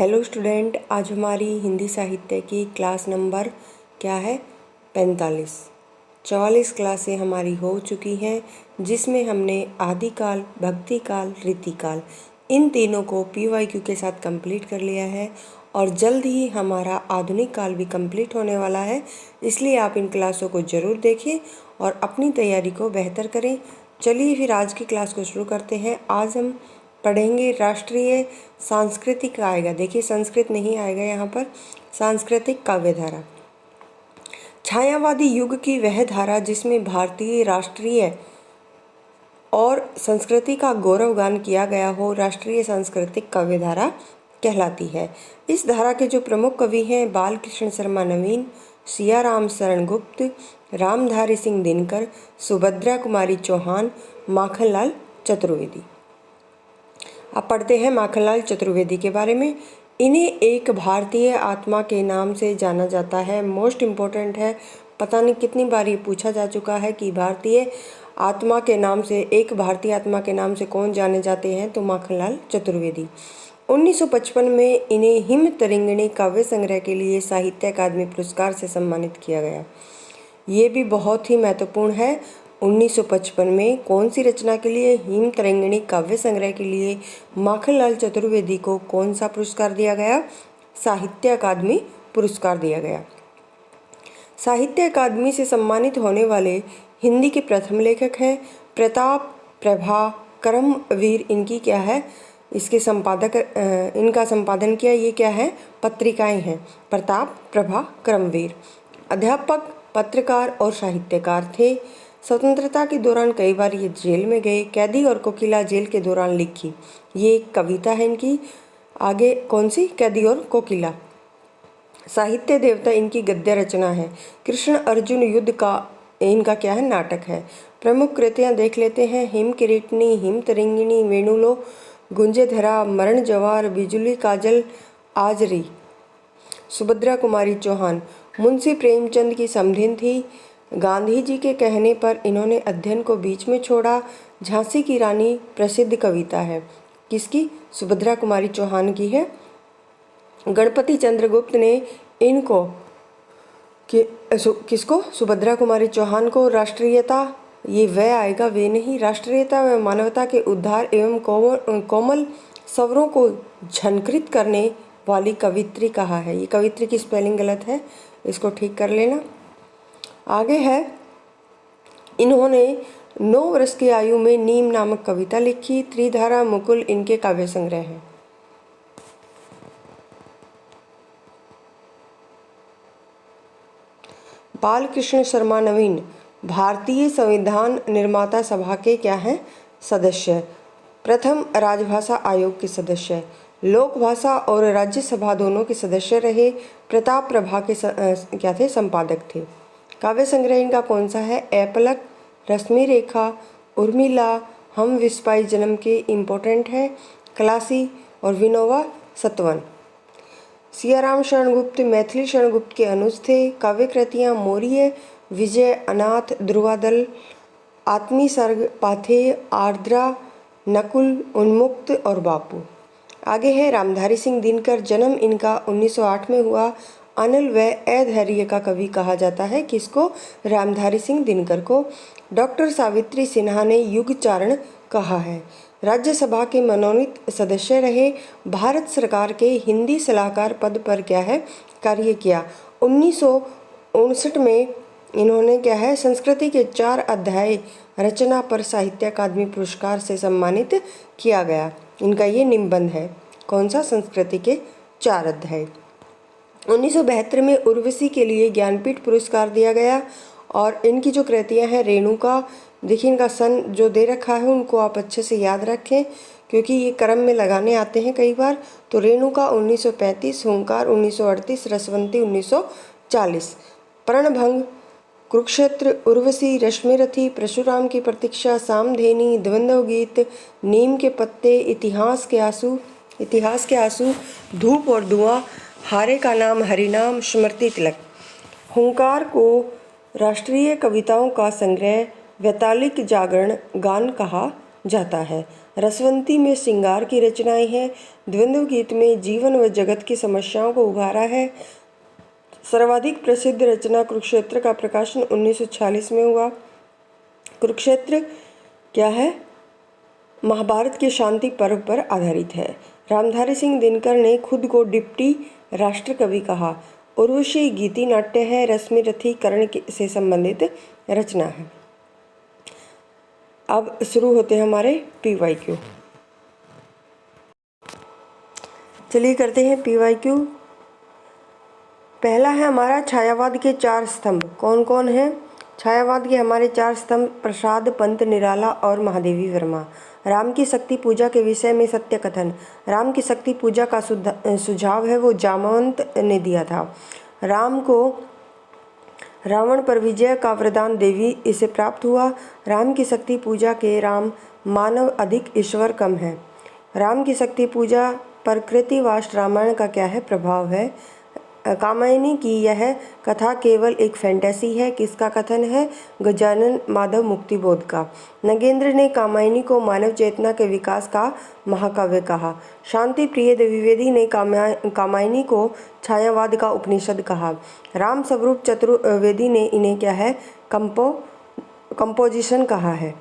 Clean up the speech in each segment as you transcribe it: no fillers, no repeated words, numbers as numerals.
Hello student, आज हमारी हिंदी साहित्य की क्लास नंबर क्या है 45। 44 क्लासें हमारी हो चुकी हैं, जिसमें हमने आदिकाल, भक्तिकाल, रीतिकाल इन तीनों को PYQ के साथ कंप्लीट कर लिया है और जल्द ही हमारा आधुनिक काल भी कंप्लीट होने वाला है। इसलिए आप इन क्लासों को ज़रूर देखें और अपनी तैयारी को बेहतर करें। चलिए फिर आज की क्लास को शुरू करते हैं। आज हम पढ़ेंगे राष्ट्रीय सांस्कृतिक आएगा, देखिए संस्कृत नहीं आएगा यहाँ पर, सांस्कृतिक काव्यधारा। छायावादी युग की वह धारा जिसमें भारतीय राष्ट्रीय और संस्कृति का गौरवगान किया गया हो, राष्ट्रीय सांस्कृतिक काव्यधारा कहलाती है। इस धारा के जो प्रमुख कवि हैं बाल कृष्ण शर्मा नवीन, सियाराम शरण गुप्त, रामधारी सिंह दिनकर, सुभद्रा कुमारी चौहान, माखनलाल चतुर्वेदी। अब पढ़ते हैं माखनलाल चतुर्वेदी के बारे में। इन्हें एक भारतीय आत्मा के नाम से जाना जाता है। मोस्ट इम्पोर्टेंट है, पता नहीं कितनी बार ये पूछा जा चुका है कि भारतीय आत्मा के नाम से, एक भारतीय आत्मा के नाम से कौन जाने जाते हैं, तो माखनलाल चतुर्वेदी। 1955 में इन्हें हिम तरिंगिणी काव्य संग्रह के लिए साहित्य अकादमी पुरस्कार से सम्मानित किया गया। ये भी बहुत ही महत्वपूर्ण है। 1955 में कौन सी रचना के लिए? हिम तरंगिणी काव्य संग्रह के लिए माखनलाल चतुर्वेदी को कौन सा पुरस्कार दिया गया? साहित्य अकादमी पुरस्कार दिया गया। साहित्य अकादमी से सम्मानित होने वाले हिंदी के प्रथम लेखक हैं प्रताप प्रभा करमवीर। इनकी क्या है? इसके संपादक, इनका संपादन किया, ये क्या है? पत्रिकाएं हैं। प्रताप प्रभा करमवीर अध्यापक, पत्रकार और साहित्यकार थे। स्वतंत्रता के दौरान कई बार ये जेल में गए। कैदी और कोकिला जेल के दौरान लिखी, ये एक कविता है इनकी। आगे कौन सी? कैदी और कोकिला। साहित्य देवता इनकी गद्य रचना है। कृष्ण अर्जुन युद्ध का इनका क्या है? नाटक है। प्रमुख कृतियाँ देख लेते हैं। हिम किरीटनी, हिम तरिंगिणी, वेणुलो, गुंजे धरा, मरण जवार, बिजुली काजल, आजरी। सुभद्रा कुमारी चौहान मुंशी प्रेमचंद की समधिन थी। गांधी जी के कहने पर इन्होंने अध्ययन को बीच में छोड़ा। झांसी की रानी प्रसिद्ध कविता है। किसकी? सुभद्रा कुमारी चौहान की है। गणपति चंद्रगुप्त ने इनको किसको? सुभद्रा कुमारी चौहान को राष्ट्रीयता, ये वह आएगा, वे नहीं, राष्ट्रीयता व मानवता के उद्धार एवं कोमल स्वरों को झंकृत करने वाली कवित्री कहा है। ये कवित्री की स्पेलिंग गलत है, इसको ठीक कर लेना। आगे है, इन्होंने 9 वर्ष की आयु में नीम नामक कविता लिखी। त्रिधारा मुकुल इनके काव्य संग्रह है। बाल कृष्ण शर्मा नवीन भारतीय संविधान निर्माता सभा के क्या हैं? सदस्य। प्रथम राजभाषा आयोग के सदस्य, लोक भाषा और राज्यसभा दोनों के सदस्य रहे। प्रताप प्रभा के क्या थे? संपादक थे। काव्य संग्रह इनका कौन सा है? ऐपलक, रश्मि रेखा, उर्मिला, हम विस्पाई जन्म के इम्पोर्टेंट है, क्लासी और विनोबा सत्वन। सियाराम शरण गुप्त मैथिली शरण गुप्त के अनुज थे। काव्य कृतियाँ मौर्य, विजय, अनाथ, ध्रुवादल, आत्मी सर्ग, पाथेय, आर्द्रा, नकुल, उन्मुक्त और बापू। आगे है रामधारी सिंह दिनकर। जन्म इनका 1908 में हुआ। अनल व अधैर्य का कवि कहा जाता है। किसको? रामधारी सिंह दिनकर को। डॉक्टर सावित्री सिन्हा ने युगचारण कहा है। राज्यसभा के मनोनीत सदस्य रहे। भारत सरकार के हिंदी सलाहकार पद पर क्या है? कार्य किया। 1959 में इन्होंने क्या है? संस्कृति के 4 अध्याय रचना पर साहित्य अकादमी पुरस्कार से सम्मानित किया गया। इनका ये निबंध है। कौन सा? संस्कृति के 4 अध्याय। 1972 में उर्वशी के लिए ज्ञानपीठ पुरस्कार दिया गया। और इनकी जो कृतियाँ हैं रेणुका, देखिए इनका सन जो दे रखा है उनको आप अच्छे से याद रखें, क्योंकि ये क्रम में लगाने आते हैं कई बार। तो रेणुका 1935, हुंकार 1938, रसवंती 1940। प्रणभंग, कुरुक्षेत्र, उर्वशी, रश्मिरथी, परशुराम की प्रतीक्षा, सामधेनी, द्वंद्व गीत, नीम के पत्ते, इतिहास के आंसू, धूप और धुआं, हारे का नाम, हरिनाम, स्मृति तिलक। हुंकार को राष्ट्रीय कविताओं का संग्रह, वैतालिक जागरण गान कहा जाता है। रसवंती में श्रृंगार की रचनाएं हैं। द्वंद्व गीत में जीवन व जगत की समस्याओं को उभारा है। सर्वाधिक प्रसिद्ध रचना कुरुक्षेत्र का प्रकाशन 1946 में हुआ। कुरुक्षेत्र क्या है? महाभारत के शांति पर्व पर आधारित है। रामधारी सिंह दिनकर ने खुद को डिप्टी राष्ट्रकवि कहा। उर्वशी गीति नाट्य है। रश्मि रथी कर्ण से संबंधित रचना है। अब शुरू होते हैं हमारे PYQ। चलिए करते हैं PYQ। पहला है हमारा छायावाद के 4 स्तंभ। कौन कौन है? छायावाद के हमारे 4 स्तंभ प्रसाद, पंत, निराला और महादेवी वर्मा। राम की शक्ति पूजा के विषय में सत्य कथन। राम की शक्ति पूजा का सुझाव है वो जामवंत ने दिया था। राम को रावण पर विजय का वरदान देवी इसे प्राप्त हुआ। राम की शक्ति पूजा के राम मानव अधिक ईश्वर कम है। राम की शक्ति पूजा पर कृतिवास रामायण का क्या है? प्रभाव है। कामायनी की यह कथा केवल एक फैंटेसी है। किसका कथन है? गजानन माधव मुक्तिबोध का। नगेंद्र ने कामायनी को मानव चेतना के विकास का महाकाव्य कहा। शांति प्रिय द्विवेदी ने कामायनी को छायावाद का उपनिषद कहा। राम स्वरूप चतुर्वेदी ने इन्हें क्या है? कंपोजिशन कहा है।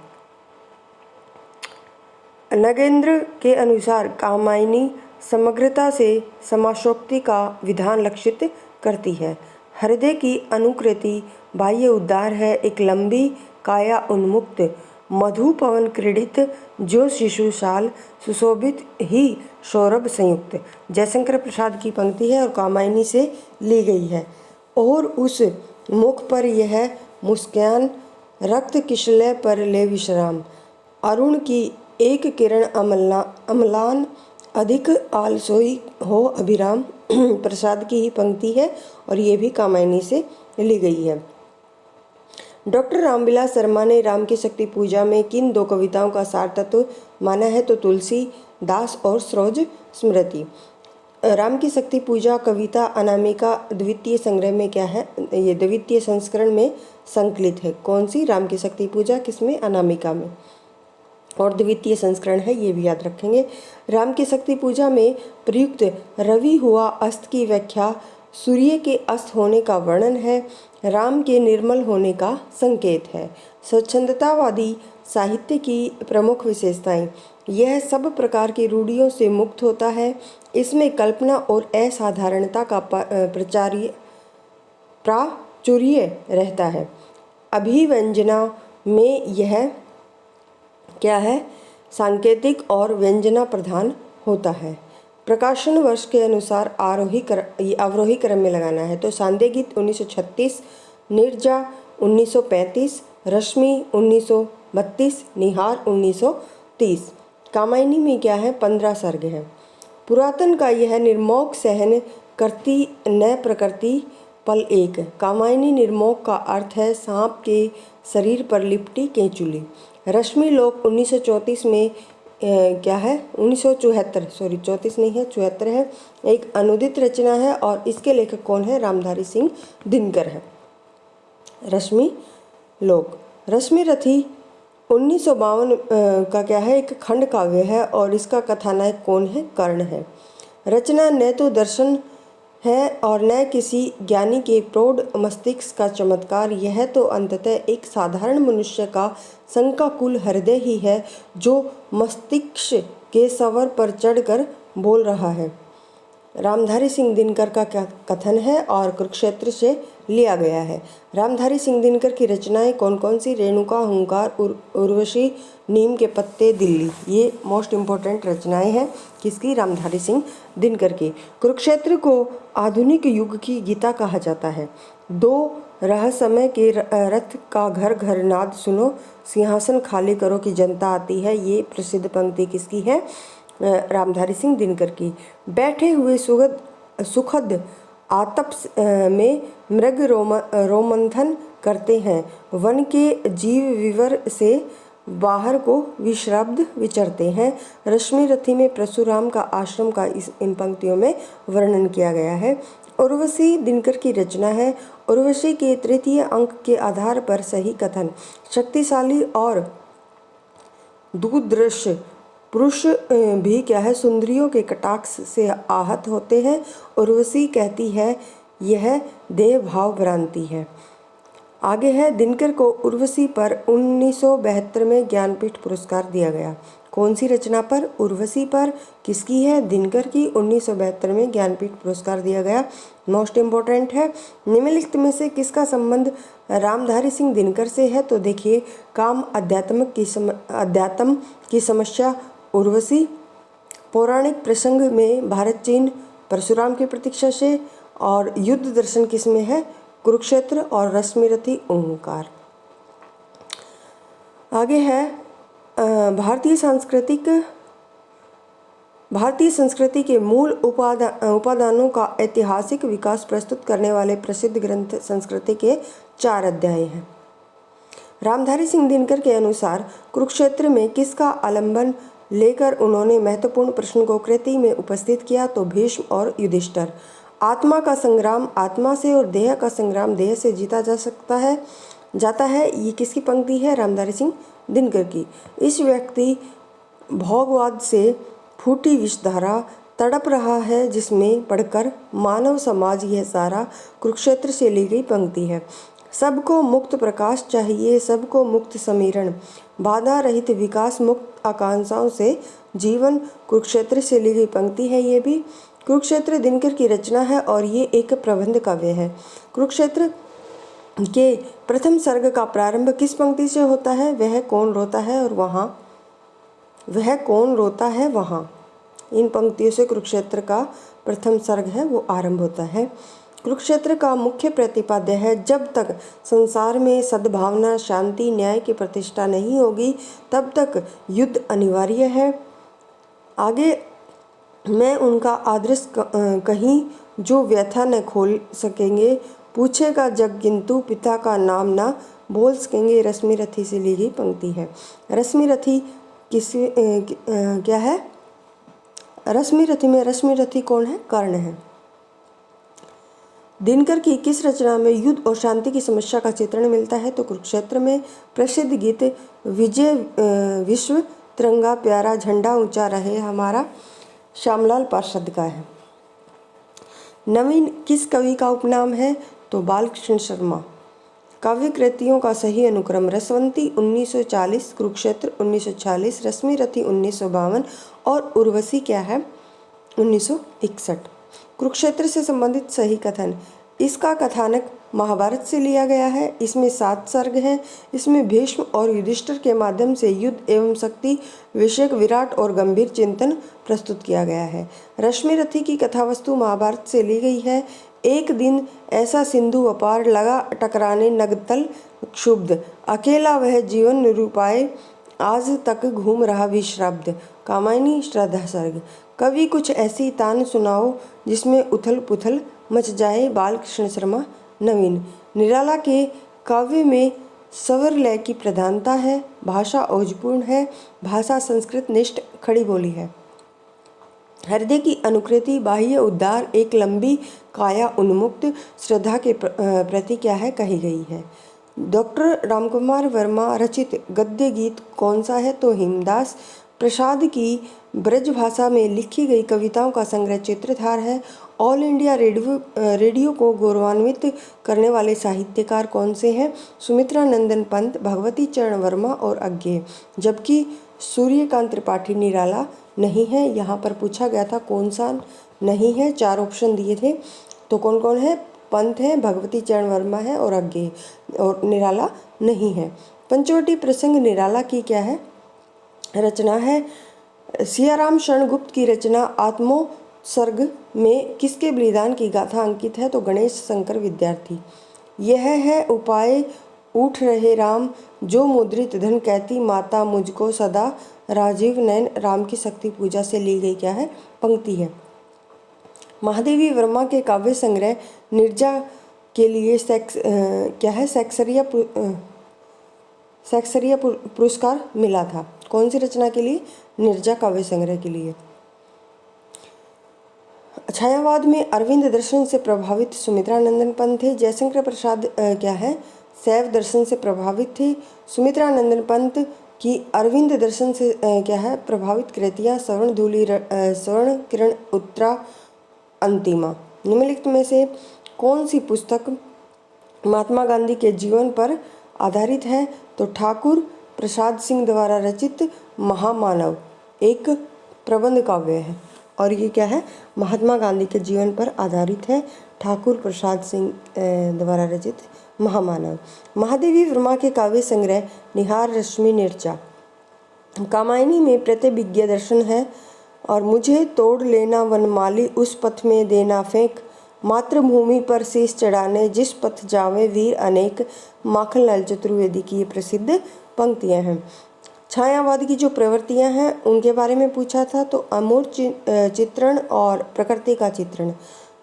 नगेंद्र के अनुसार कामायनी समग्रता से समासोक्ति का विधान लक्षित करती है। हृदय की अनुकृति बाह्य उद्धार है। एक लंबी काया उन्मुक्त मधु पवन क्रीडित जो शिशु साल सुशोभित ही सौरभ संयुक्त। जयशंकर प्रसाद की पंक्ति है और कामायनी से ली गई है। और उस मुख पर यह मुस्कान रक्त किशलय पर ले विश्राम। अरुण की एक किरण अम्लान अधिक आलसोई हो अभिराम। प्रसाद की ही पंक्ति है और ये भी कामायनी से ली गई है। डॉक्टर रामविलास शर्मा ने राम की शक्ति पूजा में किन 2 कविताओं का सार तत्व माना है? तो तुलसी दास और सरोज स्मृति। राम की शक्ति पूजा कविता अनामिका द्वितीय संग्रह में क्या है? ये द्वितीय संस्करण में संकलित है। कौन सी? राम की शक्ति पूजा किसमें? अनामिका में। और द्वितीय संस्करण है, ये भी याद रखेंगे। राम की शक्ति पूजा में प्रयुक्त रवि हुआ अस्त की व्याख्या सूर्य के अस्त होने का वर्णन है। राम के निर्मल होने का संकेत है। स्वच्छंदतावादी साहित्य की प्रमुख विशेषताएं। यह सब प्रकार की रूढ़ियों से मुक्त होता है। इसमें कल्पना और असाधारणता का प्राचुर्य रहता है। अभिव्यंजना में यह क्या है? सांकेतिक और व्यंजना प्रधान होता है। प्रकाशन वर्ष के अनुसार अवरोही क्रम में लगाना है। तो सांध्य गीत 1936, नीरजा 1935, रश्मि 1932, निहार 1930। कामायनी में क्या है? 15 सर्ग है। पुरातन का यह निर्मोक सहन करती न प्रकृति पल एक। कामायनी निर्मोक का अर्थ है सांप के शरीर पर लिपटी केंचुली। रश्मि लोक 1934 में क्या है? 1974, सॉरी 34 नहीं है, 74 है। एक अनुदित रचना है और इसके लेखक कौन है? रामधारी सिंह दिनकर है। रश्मि लोक। रश्मि रथी 1952 का क्या है? एक खंड काव्य है और इसका कथानायक कौन है? कर्ण है। रचना न तो दर्शन है और न किसी ज्ञानी के प्रौढ़ मस्तिष्क का चमत्कार। यह तो अंततः एक साधारण मनुष्य का शंकाकुल हृदय ही है जो मस्तिष्क के सवर पर चढ़कर बोल रहा है। रामधारी सिंह दिनकर का क्या कथन है और कुरुक्षेत्र से लिया गया है। रामधारी सिंह दिनकर की रचनाएं कौन कौन सी? रेणुका, हुंकार, उर्वशी, नीम के पत्ते, दिल्ली। ये मोस्ट इम्पोर्टेंट रचनाएं हैं किसकी? रामधारी सिंह दिनकर की। कुरुक्षेत्र को आधुनिक युग की गीता कहा जाता है। 2 रहस्यमय के रथ का घर घर नाद सुनो, सिंहासन खाली करो कि जनता आती है। ये प्रसिद्ध पंक्ति किसकी है? रामधारी सिंह दिनकर की। बैठे हुए सुखद आतप में मृग रोमंथन करते हैं। वन के जीव विवर से बाहर को विश्राब्द विचरते हैं। रश्मि रथी में परशुराम का आश्रम का इन पंक्तियों में वर्णन किया गया है। उर्वशी दिनकर की रचना है। उर्वशी के 3य अंक के आधार पर सही कथन। शक्तिशाली और दुर्दृश्य पुरुष भी क्या है सुंदरियों के कटाक्ष से आहत होते हैं। उर्वशी कहती है यह देह भाव भ्रांति है। आगे है दिनकर को उर्वशी पर 1972 में ज्ञानपीठ पुरस्कार दिया गया। कौन सी रचना पर? उर्वशी पर। किसकी है? दिनकर की। 1972 में ज्ञानपीठ पुरस्कार दिया गया। मोस्ट इम्पोर्टेंट है। निम्नलिखित में से किसका संबंध रामधारी सिंह दिनकर से है? तो देखिए, काम अध्यात्म की समस्या उर्वशी, पौराणिक प्रसंग में भारत चीन परशुराम की प्रतीक्षा से, और युद्ध दर्शन किस में है? कुरुक्षेत्र, और रश्मिरथी ओंकार। आगे है भारतीय संस्कृति के मूल उपादानों का ऐतिहासिक विकास प्रस्तुत करने वाले प्रसिद्ध ग्रंथ संस्कृति के 4 अध्याय हैं। रामधारी सिंह दिनकर के अनुसार कुरुक्षेत्र में किसका आलंबन लेकर उन्होंने महत्वपूर्ण प्रश्न को कृति में उपस्थित किया? तो भीष्म और युधिष्ठिर। आत्मा का संग्राम आत्मा से और देह का संग्राम देह से जीता जाता है। ये किसकी पंक्ति है? रामधारी सिंह दिनकर की। इस व्यक्ति भोगवाद से फूटी विषधारा तड़प रहा है, जिसमें पढ़कर मानव समाज यह सारा कुरुक्षेत्र से ली गई पंक्ति है। सबको मुक्त प्रकाश चाहिए, सबको मुक्त समीरण, बाधा रहित विकास, मुक्त आकांक्षाओं से जीवन, कुरुक्षेत्र से ली गई पंक्ति है। ये भी कुरुक्षेत्र दिनकर की रचना है और ये एक प्रबंध काव्य है। कुरुक्षेत्र के प्रथम सर्ग का प्रारंभ किस पंक्ति से होता है? वह कौन रोता है और वहाँ, वह कौन रोता है वहाँ। इन पंक्तियों से कुरुक्षेत्र का प्रथम सर्ग है वो आरंभ होता है। कुरुक्षेत्र का मुख्य प्रतिपाद्य है जब तक संसार में सद्भावना, शांति, न्याय की प्रतिष्ठा नहीं होगी तब तक युद्ध अनिवार्य है। आगे मैं उनका आदर्श कहीं जो व्यथा न खोल सकेंगे, पूछेगा जग किंतु पिता का नाम ना बोल सकेंगे। रश्मिरथी से ली गई पंक्ति है। रश्मिरथी क्या है? रश्मिरथी में रश्मिरथी कौन है? कर्ण है। दिनकर की किस रचना में युद्ध और शांति की समस्या का चित्रण मिलता है? तो कुरुक्षेत्र में। प्रसिद्ध गीत विजय विश्व तिरंगा प्यारा झंडा ऊंचा रहे हमारा श्यामलाल पार्षद का है। नवीन किस कवि का उपनाम है? तो बालकृष्ण शर्मा। काव्य कृतियों का सही अनुक्रम रसवंती 1940, कुरुक्षेत्र 1940, रश्मिरथी 1952 और उर्वशी क्या है? 1961। कुरुक्षेत्र से संबंधित सही कथन। इसका कथानक महाभारत से लिया गया है। इसमें 7 सर्ग हैं। इसमें भीष्म और युधिष्ठिर के माध्यम से युद्ध एवं शक्ति विषयक विराट और गंभीर चिंतन प्रस्तुत किया गया है। रश्मिरथी की कथावस्तु महाभारत से ली गई है। एक दिन ऐसा सिंधु अपार लगा टकराने नगतल क्षुब्ध, अकेला वह जीवन निरूपाए आज तक घूम रहा विश्राब्द। कामायनी श्रद्धा सर्ग। कवि कुछ ऐसी तान सुनाओ जिसमें उथल पुथल मच जाए। बालकृष्ण शर्मा। नवीन। निराला के काव्य में स्वर लय की प्रधानता है। भाषा ओजपूर्ण है। भाषा संस्कृत निष्ठ खड़ी बोली है। हृदय की अनुकृति बाह्य उद्धार एक लंबी काया उन्मुक्त श्रद्धा के प्रति क्या है कही गई है। डॉक्टर रामकुमार वर्मा रचित गद्य गीत कौन सा है? तो हिमदास प्रसाद की ब्रज भाषा में लिखी गई कविताओं का संग्रह चित्रधार है। ऑल इंडिया रेडियो को गौरवान्वित करने वाले साहित्यकार कौन से हैं? सुमित्रा नंदन पंत, भगवती चरण वर्मा और अज्ञेय, जबकि सूर्यकांत त्रिपाठी निराला नहीं है। यहाँ पर पूछा गया था कौन सा नहीं है, 4 ऑप्शन दिए थे, तो कौन कौन है? पंत है, भगवती चरण वर्मा है और अज्ञेय, और निराला नहीं है। पंचवटी प्रसंग निराला की क्या है? रचना है। सियाराम शरण गुप्त की रचना आत्मोत्सर्ग में किसके बलिदान की गाथा अंकित है? तो गणेश शंकर विद्यार्थी। यह है उपाय उठ रहे राम, जो मुद्रित धन कहती माता मुझको सदा राजीव नयन। राम की शक्ति पूजा से ली गई क्या है पंक्ति है। महादेवी वर्मा के काव्य संग्रह निर्जा के लिए सैक्सरिया पुरस्कार मिला था। कौन सी रचना के लिए? निर्जा काव्य संग्रह के लिए। छायावाद में अरविंद दर्शन से प्रभावित सुमित्रा नंदन पंत थे। जयशंकर प्रसाद क्या है? शैव दर्शन से प्रभावित थे। सुमित्रा नंदन पंत कि अरविंद दर्शन से क्या है प्रभावित कृतियाँ स्वर्ण किरण उत्तरा अंतिमा। निम्नलिखित में से कौन सी पुस्तक महात्मा गांधी के जीवन पर आधारित है? तो ठाकुर प्रसाद सिंह द्वारा रचित महामानव एक प्रबंध काव्य है और ये क्या है महात्मा गांधी के जीवन पर आधारित है। ठाकुर प्रसाद सिंह द्वारा रचित महामानव। महादेवी वर्मा के काव्य संग्रह निहार रश्मि निर्चा। कामायनी में प्रतिभिज्ञ दर्शन है और मुझे तोड़ लेना वनमाली उस पथ में देना फेंक, मातृभूमि पर शीश चढ़ाने जिस पथ जावे वीर अनेक। माखनलाल चतुर्वेदी की ये प्रसिद्ध पंक्तियां हैं। छायावाद की जो प्रवृत्तियां हैं उनके बारे में पूछा था, तो अमूर्त चित्रण और प्रकृति का चित्रण,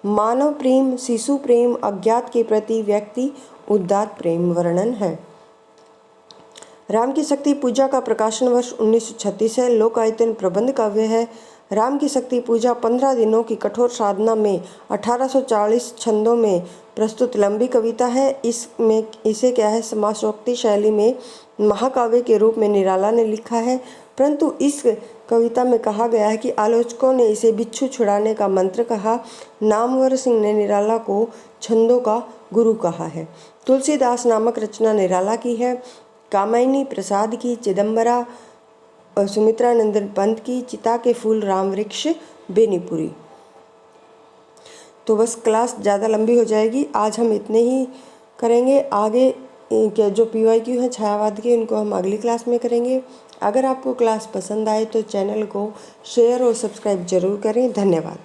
मानव प्रेम, शिशु प्रेम, अज्ञात के प्रति व्यक्ति उदात्त प्रेम वर्णन है। राम की शक्ति पूजा का प्रकाशन वर्ष 1936 है। लोकायतन प्रबंध काव्य है। राम की शक्ति पूजा 15 दिनों की कठोर साधना में 1840 छंदों में प्रस्तुत लंबी कविता है। इसे क्या है समासोक्ति शैली में महाकाव्य के रूप में निराला ने लिखा है, परंतु इस कविता में कहा गया है कि आलोचकों ने इसे बिच्छू छुड़ाने का मंत्र कहा। नामवर सिंह ने निराला को छंदों का गुरु कहा है। तुलसीदास नामक रचना निराला की है। कामायनी प्रसाद की, चिदम्बरा सुमित्रानंदन पंत की, चिता के फूल राम वृक्ष बेनीपुरी। तो बस क्लास ज़्यादा लंबी हो जाएगी, आज हम इतने ही करेंगे। आगे के जो PYQ हैं छायावाद के उनको हम अगली क्लास में करेंगे। अगर आपको क्लास पसंद आए तो चैनल को शेयर और सब्सक्राइब जरूर करें। धन्यवाद।